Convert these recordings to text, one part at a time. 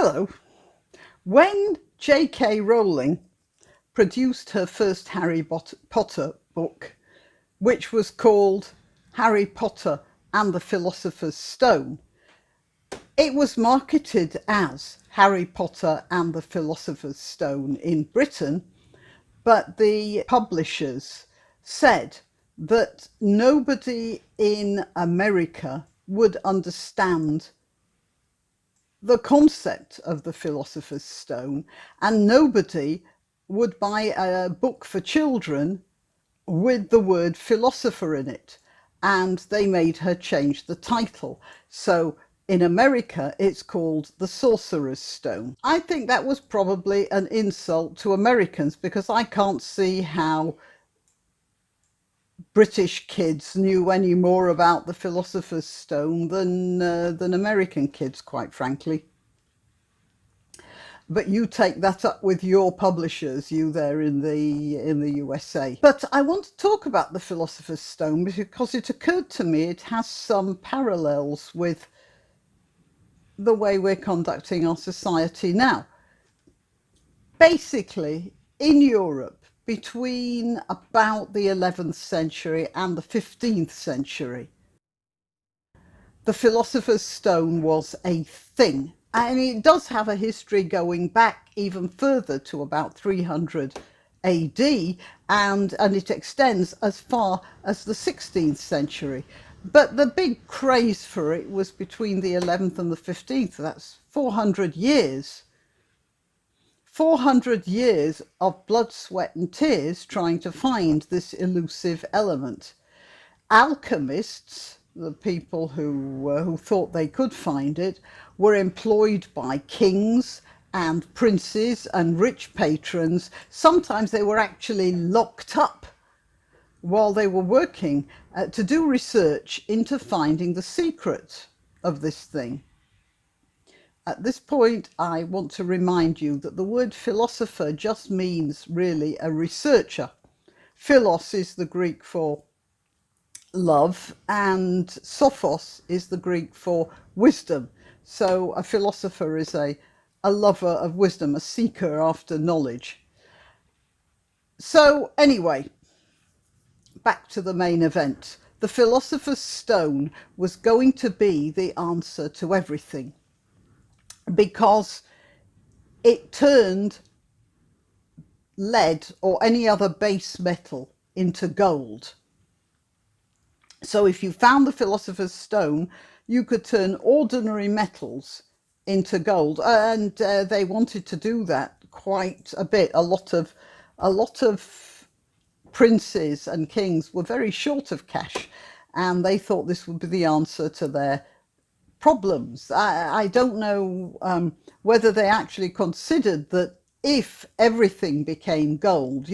Hello. When J.K. Rowling produced her first Harry Potter book, which was called Harry Potter and the Philosopher's Stone, it was marketed as Harry Potter and the Philosopher's Stone in Britain, but the publishers said that nobody in America would understand the concept of the Philosopher's Stone, and nobody would buy a book for children with the word philosopher in it. And they made her change the title. So in America, it's called the Sorcerer's Stone. I think that was probably an insult to Americans, because I can't see how British kids knew any more about the Philosopher's Stone than American kids, quite frankly. But you take that up with your publishers, you there in the USA. But I want to talk about the Philosopher's Stone because it occurred to me it has some parallels with the way we're conducting our society now. Basically, in Europe, between about the 11th century and the 15th century, the Philosopher's Stone was a thing. And it does have a history going back even further to about 300 AD, and it extends as far as the 16th century. But the big craze for it was between the 11th and the 15th. That's 400 years. 400 years of blood, sweat and tears trying to find this elusive element. Alchemists, the people who thought they could find it, were employed by kings and princes and rich patrons. Sometimes they were actually locked up while they were working to do research into finding the secret of this thing. At this point, I want to remind you that the word philosopher just means really a researcher. Philos is the Greek for love, and sophos is the Greek for wisdom. So a philosopher is a lover of wisdom, a seeker after knowledge. So anyway, back to the main event. The Philosopher's Stone was going to be the answer to everything, because it turned lead or any other base metal into gold. So if you found the Philosopher's Stone, you could turn ordinary metals into gold, and they wanted to do that quite a bit. A lot of princes and kings were very short of cash, and they thought this would be the answer to their problems. I don't know whether they actually considered that if everything became gold,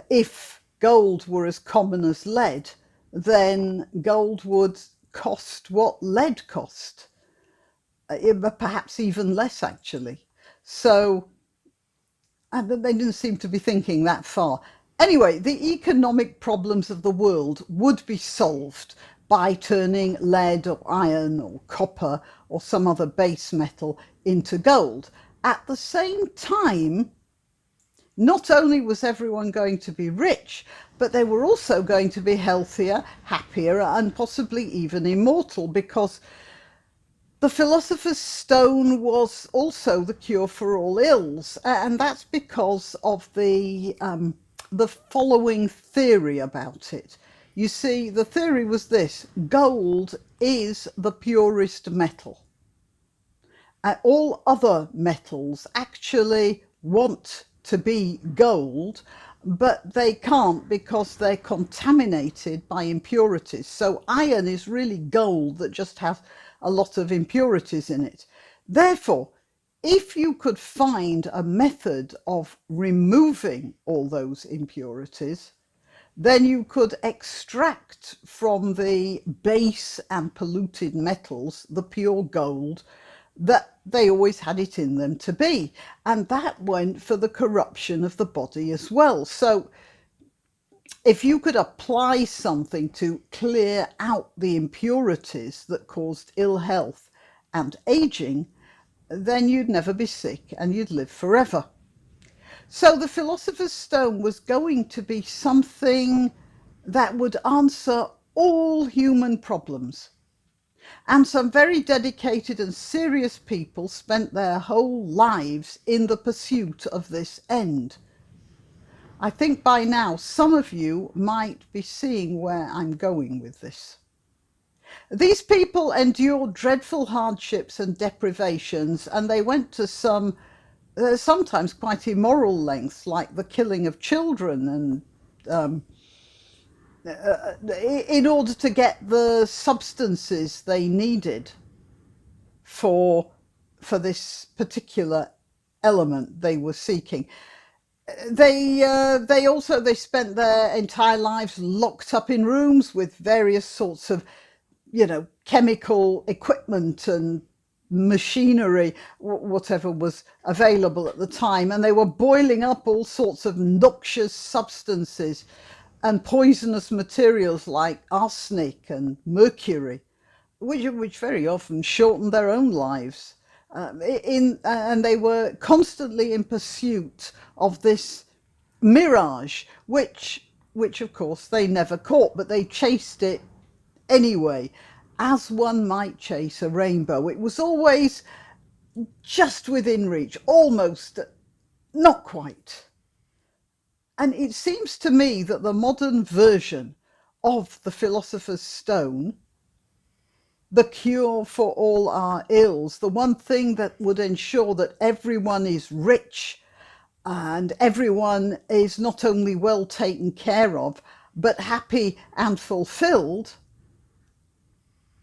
if gold were as common as lead, then gold would cost what lead cost, perhaps even less actually. So they didn't seem to be thinking that far. Anyway, the economic problems of the world would be solved by turning lead or iron or copper or some other base metal into gold. At the same time, not only was everyone going to be rich, but they were also going to be healthier, happier, and possibly even immortal, because the Philosopher's Stone was also the cure for all ills. And that's because of the following theory about it. You see, the theory was this: gold is the purest metal. All other metals actually want to be gold, but they can't because they're contaminated by impurities. So iron is really gold that just has a lot of impurities in it. Therefore, if you could find a method of removing all those impurities, then you could extract from the base and polluted metals the pure gold that they always had it in them to be. And that went for the corruption of the body as well. So if you could apply something to clear out the impurities that caused ill health and aging, then you'd never be sick and you'd live forever. So the Philosopher's Stone was going to be something that would answer all human problems. And some very dedicated and serious people spent their whole lives in the pursuit of this end. I think by now some of you might be seeing where I'm going with this. These people endured dreadful hardships and deprivations, and they went to some sometimes quite immoral lengths, like the killing of children, and in order to get the substances they needed for this particular element they were seeking. They spent their entire lives locked up in rooms with various sorts of, chemical equipment and machinery, whatever was available at the time, and they were boiling up all sorts of noxious substances and poisonous materials like arsenic and mercury, which very often shortened their own lives. And they were constantly in pursuit of this mirage, which of course they never caught, but they chased it anyway, as one might chase a rainbow. It was always just within reach, almost, not quite. And it seems to me that the modern version of the Philosopher's Stone, the cure for all our ills, the one thing that would ensure that everyone is rich and everyone is not only well taken care of, but happy and fulfilled,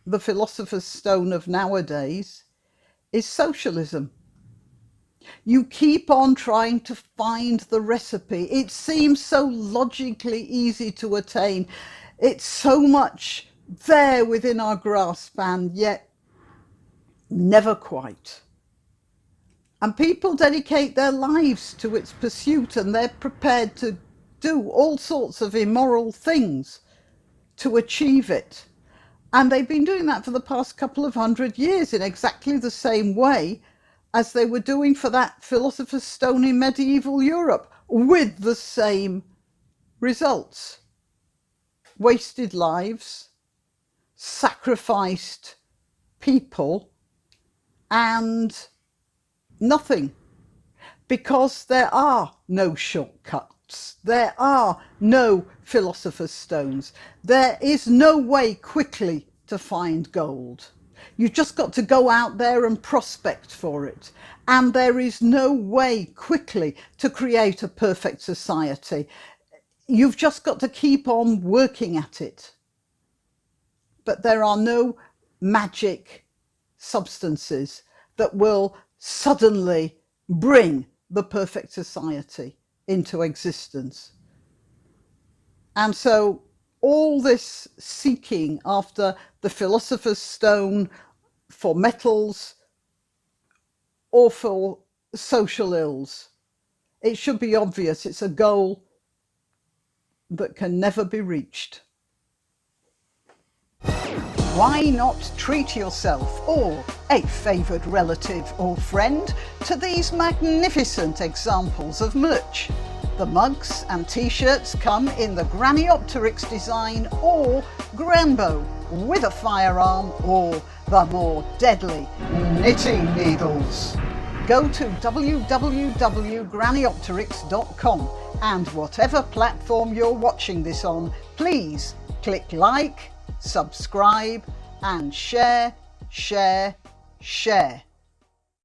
the Philosopher's Stone of nowadays, is socialism. You keep on trying to find the recipe. It seems so logically easy to attain. It's so much there within our grasp, and yet never quite. And people dedicate their lives to its pursuit, and they're prepared to do all sorts of immoral things to achieve it. And they've been doing that for the past couple of 100 years in exactly the same way as they were doing for that Philosopher's Stone in medieval Europe, with the same results. Wasted lives, sacrificed people, and nothing. Because there are no shortcuts. There are no Philosopher's Stones. There is no way quickly to find gold. You've just got to go out there and prospect for it. And there is no way quickly to create a perfect society. You've just got to keep on working at it. But there are no magic substances that will suddenly bring the perfect society into existence. And so all this seeking after the Philosopher's Stone for metals or for social ills, it should be obvious it's a goal that can never be reached. Why not treat yourself or a favoured relative or friend to these magnificent examples of merch? The mugs and t-shirts come in the Graniopteryx design or Granbo with a firearm or the more deadly knitting needles. Go to www.graniopteryx.com and whatever platform you're watching this on, please click like, subscribe and share.